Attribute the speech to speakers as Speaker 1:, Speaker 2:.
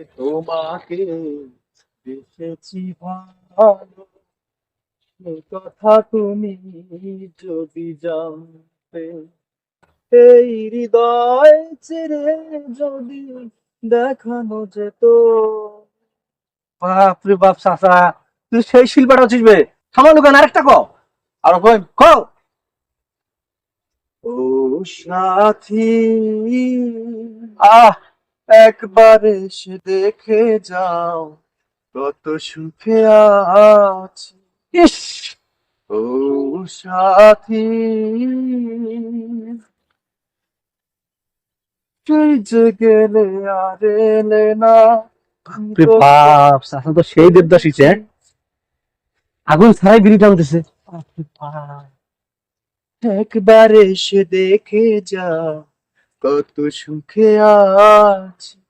Speaker 1: তোমাকে দেখেছি ভালো, এ কথা তুমি যদি জানতে, এই হৃদয় ছেড়ে যদি দেখানো যেত। বাপরে বাপ চাচা, তুই সেই শিল্পটা হচ্ছিস বে। থামানো কেন, আরেকটা ক। আর কই ক। ও সাথী, আহ, একবার এসে দেখে যাও কত সুখে আছি। ইস, ও সাথী, তুই যে গেলে আর এলে না। বাপরে বাপ, চাচা তো সেই দেবদাসী যে আগুন ছাড়াই বিড়ি টানতেছে। বাপরে বাপ, একবার এসে দেখে যা কত সুখে আছি।